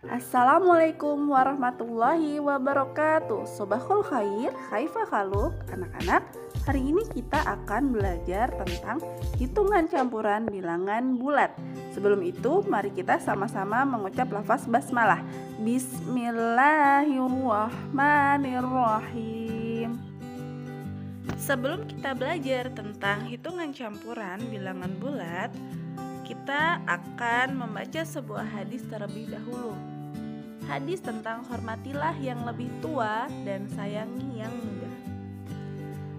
Assalamualaikum warahmatullahi wabarakatuh. Sobahul khair, khaifah khaluk. Anak-anak, hari ini kita akan belajar tentang hitungan campuran bilangan bulat. Sebelum itu, mari kita sama-sama mengucap lafaz basmalah. Bismillahirrahmanirrahim. Sebelum kita belajar tentang hitungan campuran bilangan bulat, kita akan membaca sebuah hadis terlebih dahulu. Hadis tentang hormatilah yang lebih tua dan sayangi yang muda.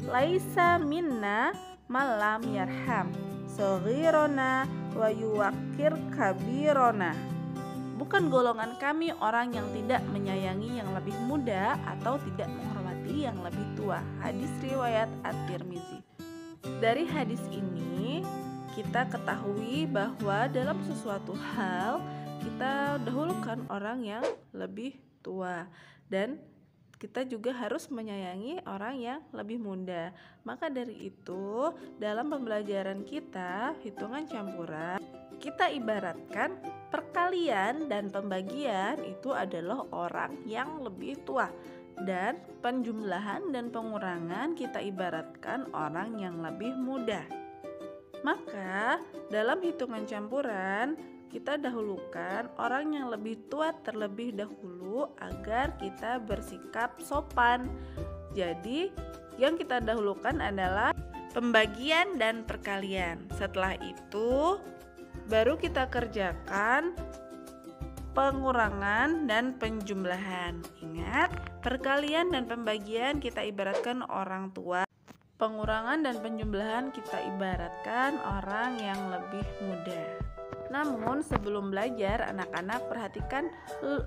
Laisa minna malam yarham saghirona wa yuwaqir kabirona. Bukan golongan kami orang yang tidak menyayangi yang lebih muda atau tidak menghormati yang lebih tua. Hadis riwayat At-Tirmizi. Dari hadis ini kita ketahui bahwa dalam sesuatu hal kita dahulukan orang yang lebih tua dan kita juga harus menyayangi orang yang lebih muda. Maka dari itu, dalam pembelajaran kita hitungan campuran, kita ibaratkan perkalian dan pembagian itu adalah orang yang lebih tua, dan penjumlahan dan pengurangan kita ibaratkan orang yang lebih muda. Maka dalam hitungan campuran kita dahulukan orang yang lebih tua terlebih dahulu agar kita bersikap sopan. Jadi yang kita dahulukan adalah pembagian dan perkalian. Setelah itu baru kita kerjakan pengurangan dan penjumlahan. Ingat, perkalian dan pembagian kita ibaratkan orang tua. Pengurangan dan penjumlahan kita ibaratkan orang yang lebih muda. Namun sebelum belajar, anak-anak perhatikan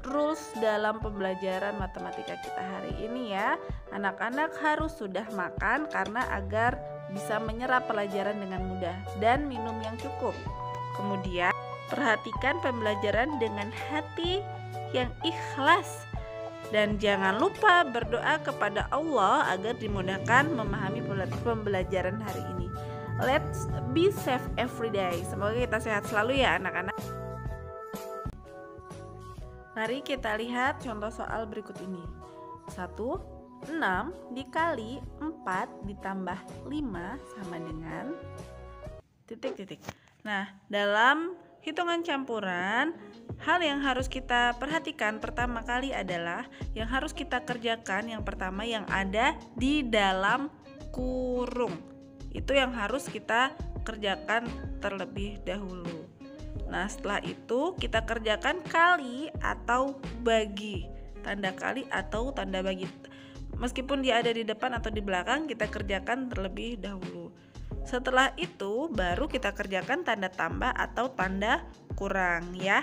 rules dalam pembelajaran matematika kita hari ini ya. Anak-anak harus sudah makan karena agar bisa menyerap pelajaran dengan mudah dan minum yang cukup. Kemudian perhatikan pembelajaran dengan hati yang ikhlas. Dan jangan lupa berdoa kepada Allah agar dimudahkan memahami pembelajaran hari ini. Let's be safe every day. Semoga kita sehat selalu ya anak-anak. Mari kita lihat contoh soal berikut ini. 1. 6 dikali 4 ditambah 5 sama dengan titik-titik. Nah, dalam hitungan campuran, hal yang harus kita perhatikan pertama kali adalah yang harus kita kerjakan yang pertama yang ada di dalam kurung. Itu yang harus kita kerjakan terlebih dahulu. Nah, setelah itu kita kerjakan kali atau bagi. Tanda kali atau tanda bagi. Meskipun dia ada di depan atau di belakang, kita kerjakan terlebih dahulu. Setelah itu baru kita kerjakan tanda tambah atau tanda kurang ya.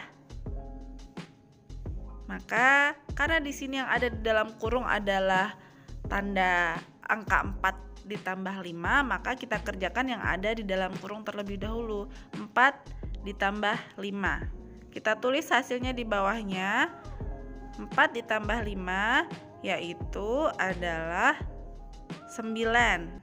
Maka karena di sini yang ada di dalam kurung adalah tanda angka 4 ditambah 5, maka kita kerjakan yang ada di dalam kurung terlebih dahulu. 4 ditambah 5. Kita tulis hasilnya di bawahnya. 4 ditambah 5 yaitu adalah 9.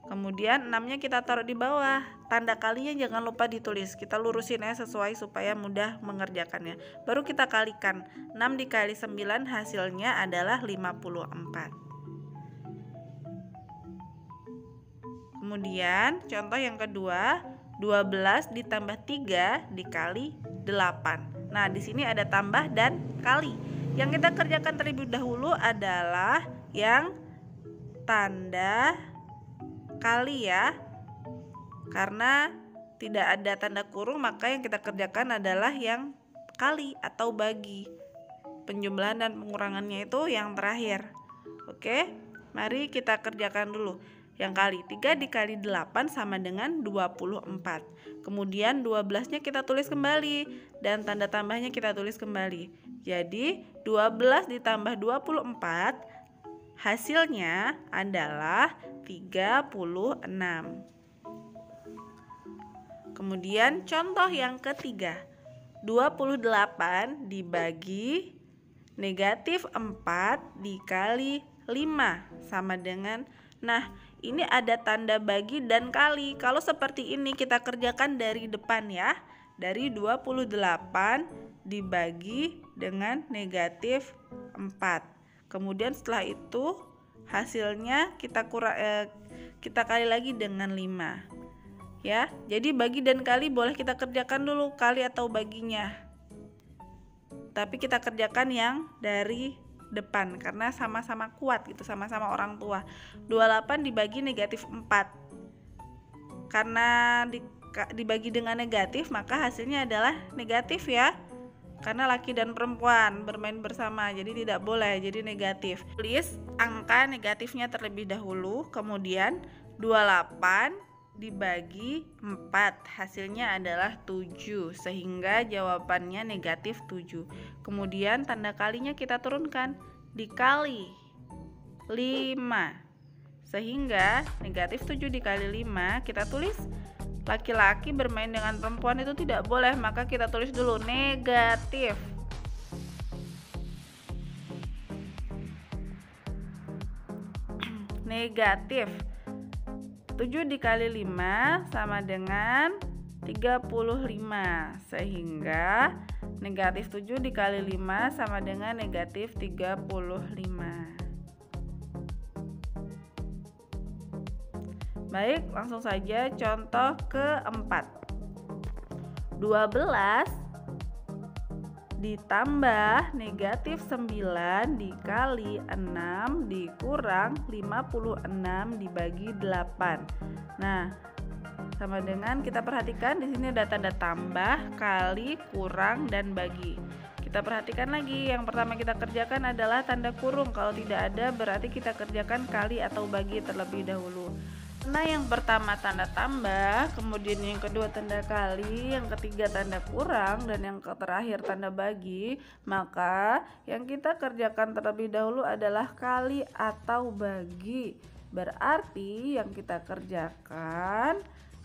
Kemudian 6-nya kita taruh di bawah. Tanda kalinya jangan lupa ditulis. Kita lurusin ya sesuai supaya mudah mengerjakannya. Baru kita kalikan. 6 dikali 9 hasilnya adalah 54. Kemudian contoh yang kedua, 12 ditambah 3 dikali 8. Nah, di sini ada tambah dan kali. Yang kita kerjakan terlebih dahulu adalah yang tanda kali ya. Karena tidak ada tanda kurung, maka yang kita kerjakan adalah yang kali atau bagi. Penjumlahan dan pengurangannya itu yang terakhir. Oke, mari kita kerjakan dulu. Yang kali 3 dikali 8 sama dengan 24. Kemudian 12-nya kita tulis kembali dan tanda tambahnya kita tulis kembali. Jadi 12 ditambah 24 hasilnya adalah 36. Kemudian contoh yang ketiga, 28 dibagi negatif 4 dikali 5 sama dengan, nah ini ada tanda bagi dan kali. Kalau seperti ini kita kerjakan dari depan ya. Dari 28 dibagi dengan negatif 4. Kemudian setelah itu hasilnya kita kali lagi dengan 5. Ya, jadi bagi dan kali boleh kita kerjakan dulu kali atau baginya. Tapi kita kerjakan yang dari depan karena sama-sama kuat gitu, sama-sama orang tua. 28 dibagi negatif 4. Karena dibagi dengan negatif maka hasilnya adalah negatif ya. Karena laki dan perempuan bermain bersama, jadi tidak boleh, jadi negatif. Tulis angka negatifnya terlebih dahulu, kemudian 28 dibagi 4, hasilnya adalah 7, sehingga jawabannya negatif 7. Kemudian tanda kalinya kita turunkan, dikali 5, sehingga negatif 7 dikali 5, kita tulis laki-laki bermain dengan perempuan itu tidak boleh, maka kita tulis dulu negatif. Negatif 7 dikali 5 sama dengan 35, sehingga negatif 7 dikali 5 sama dengan negatif 35. Baik, langsung saja contoh keempat. 12 ditambah negatif 9 dikali 6 dikurang 56 dibagi 8. Nah, sama dengan kita perhatikan di sini ada tanda tambah, kali, kurang, dan bagi. Kita perhatikan lagi, yang pertama kita kerjakan adalah tanda kurung. Kalau tidak ada berarti kita kerjakan kali atau bagi terlebih dahulu. Nah, yang pertama tanda tambah, kemudian yang kedua tanda kali, yang ketiga tanda kurang, dan yang terakhir tanda bagi. Maka yang kita kerjakan terlebih dahulu adalah kali atau bagi. Berarti yang kita kerjakan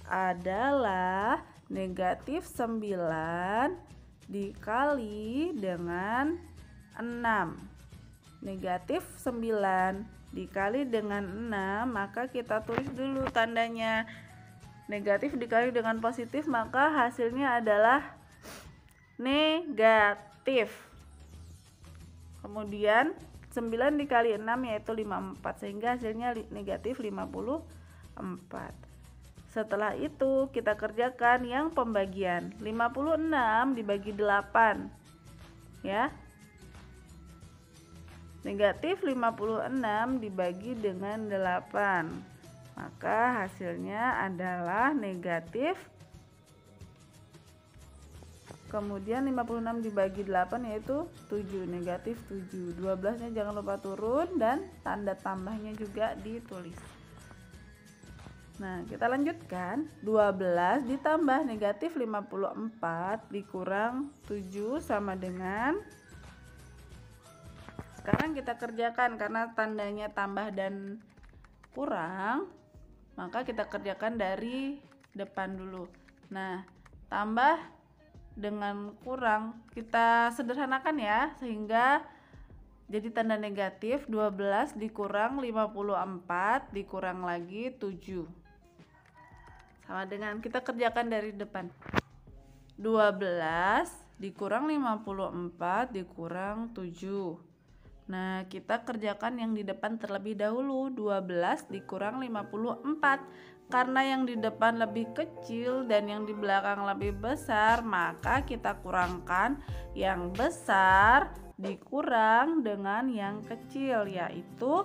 adalah negatif 9 dikali dengan 6. Negatif 9 dikali dengan 6, maka kita tulis dulu tandanya. Negatif dikali dengan positif, maka hasilnya adalah negatif. Kemudian 9 dikali 6 yaitu 54, sehingga hasilnya negatif 54. Setelah itu kita kerjakan yang pembagian. 56 dibagi 8 ya. Negatif 56 dibagi dengan 8, maka hasilnya adalah negatif. Kemudian 56 dibagi 8 yaitu 7, negatif 7. 12 nya jangan lupa turun dan tanda tambahnya juga ditulis. Nah, kita lanjutkan. 12 ditambah negatif 54 dikurang 7 sama dengan, sekarang kita kerjakan karena tandanya tambah dan kurang, maka kita kerjakan dari depan dulu. Nah, tambah dengan kurang kita sederhanakan ya, sehingga jadi tanda negatif. 12 dikurang 54 dikurang lagi 7, sama dengan kita kerjakan dari depan. 12 dikurang 54 dikurang 7. Nah, kita kerjakan yang di depan terlebih dahulu. 12 dikurang 54. Karena yang di depan lebih kecil dan yang di belakang lebih besar, maka kita kurangkan yang besar dikurang dengan yang kecil, yaitu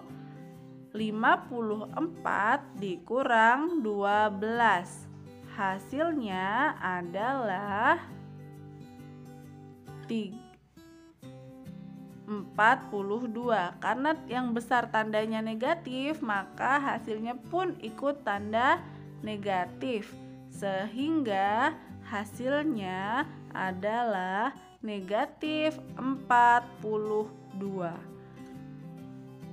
54 dikurang 12. Hasilnya adalah 42. Karena yang besar tandanya negatif, maka hasilnya pun ikut tanda negatif, sehingga hasilnya adalah negatif 42.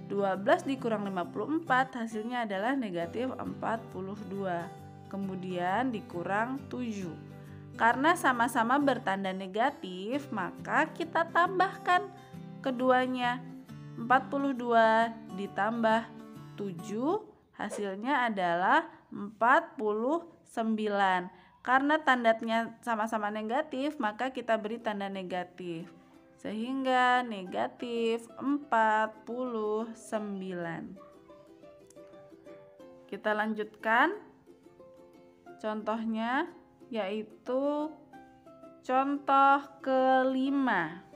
12 dikurang 54 hasilnya adalah negatif 42. Kemudian dikurang 7. Karena sama-sama bertanda negatif, maka kita tambahkan keduanya. 42 ditambah 7 hasilnya adalah 49. Karena tandanya sama-sama negatif, maka kita beri tanda negatif. Sehingga negatif 49. Kita lanjutkan contohnya, yaitu contoh kelima.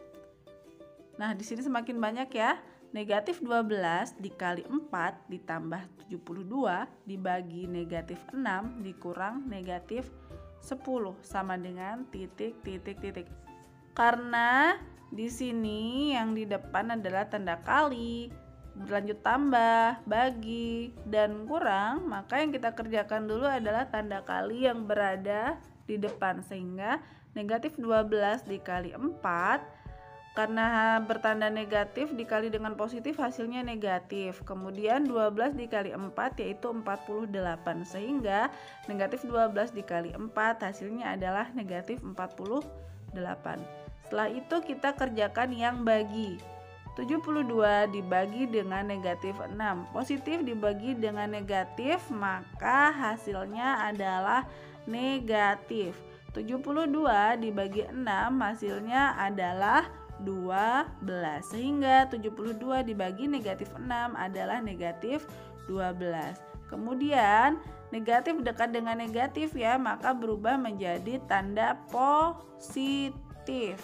Nah, di sini semakin banyak ya. Negatif 12 dikali 4 ditambah 72 dibagi negatif 6 dikurang negatif 10 sama dengan titik. Karena di sini yang di depan adalah tanda kali, berlanjut tambah, bagi, dan kurang, maka yang kita kerjakan dulu adalah tanda kali yang berada di depan, sehingga negatif 12 dikali 4, karena bertanda negatif dikali dengan positif hasilnya negatif. Kemudian 12 dikali 4 yaitu 48, sehingga negatif 12 dikali 4 hasilnya adalah negatif 48. Setelah itu kita kerjakan yang bagi. 72 dibagi dengan negatif 6, positif dibagi dengan negatif, maka hasilnya adalah negatif. 72 dibagi 6 hasilnya adalah 12, sehingga 72 dibagi negatif 6 adalah negatif 12. Kemudian negatif dekat dengan negatif ya, maka berubah menjadi tanda positif.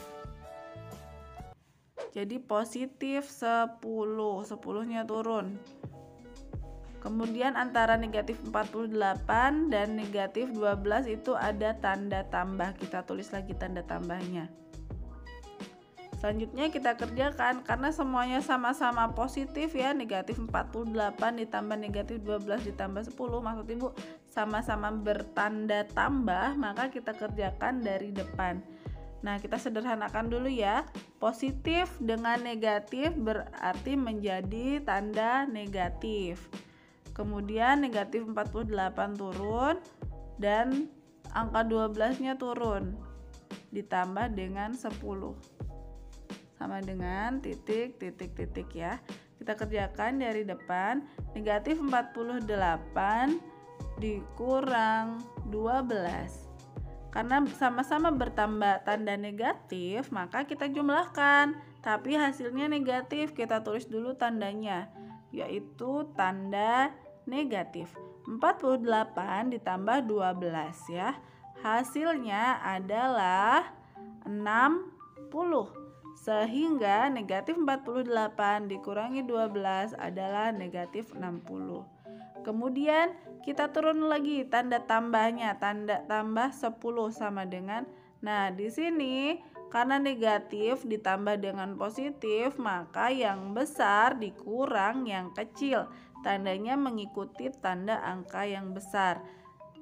Jadi positif 10, 10-nya turun. Kemudian antara negatif 48 dan negatif 12 itu ada tanda tambah. Kita tulis lagi tanda tambahnya. Selanjutnya kita kerjakan, karena semuanya sama-sama positif ya, negatif 48 ditambah negatif 12 ditambah 10, maksud ibu sama-sama bertanda tambah, maka kita kerjakan dari depan. Nah, kita sederhanakan dulu ya. Positif dengan negatif berarti menjadi tanda negatif. Kemudian negatif 48 turun dan angka 12-nya turun, ditambah dengan 10 sama dengan titik ya. Kita kerjakan dari depan, negatif 48 dikurang 12. Karena sama-sama bertambah tanda negatif, maka kita jumlahkan, tapi hasilnya negatif. Kita tulis dulu tandanya, yaitu tanda negatif. 48 ditambah 12 ya, hasilnya adalah 60. Sehingga negatif 48 dikurangi 12 adalah negatif 60. Kemudian kita turun lagi tanda tambahnya, tanda tambah 10 sama dengan, nah di sini karena negatif ditambah dengan positif, maka yang besar dikurang yang kecil. Tandanya mengikuti tanda angka yang besar.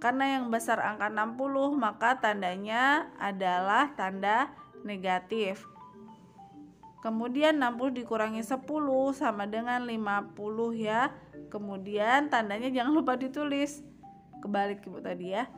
Karena yang besar angka 60, maka tandanya adalah tanda negatif. Kemudian 60 dikurangi 10 sama dengan 50 ya. Kemudian tandanya jangan lupa ditulis. Kebalik ibu tadi ya.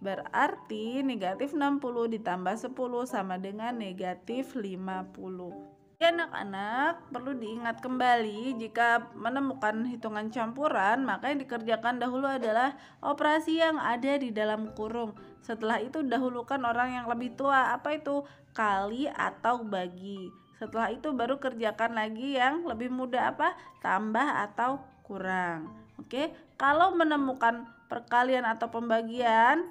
Berarti negatif 60 ditambah 10 sama dengan negatif 50. Ya anak-anak, perlu diingat kembali jika menemukan hitungan campuran, maka yang dikerjakan dahulu adalah operasi yang ada di dalam kurung. Setelah itu dahulukan orang yang lebih tua, apa itu? Kali atau bagi. Setelah itu baru kerjakan lagi yang lebih mudah, apa? Tambah atau kurang. Oke, kalau menemukan perkalian atau pembagian,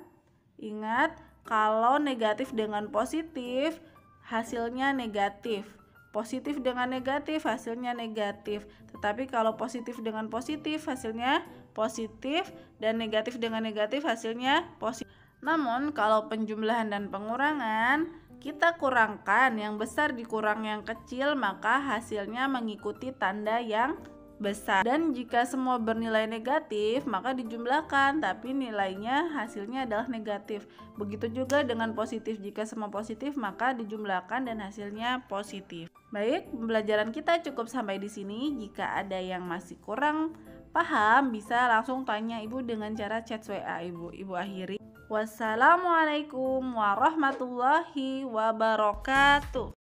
ingat kalau negatif dengan positif hasilnya negatif. Positif dengan negatif hasilnya negatif. Tetapi kalau positif dengan positif hasilnya positif, dan negatif dengan negatif hasilnya positif. Namun kalau penjumlahan dan pengurangan, kita kurangkan yang besar dikurang yang kecil, maka hasilnya mengikuti tanda yang besar. Dan jika semua bernilai negatif, maka dijumlahkan, tapi nilainya hasilnya adalah negatif. Begitu juga dengan positif, jika semua positif maka dijumlahkan dan hasilnya positif. Baik, pembelajaran kita cukup sampai di sini. Jika ada yang masih kurang paham, bisa langsung tanya ibu dengan cara chat WA ibu. Ibu akhiri. Wassalamualaikum warahmatullahi wabarakatuh.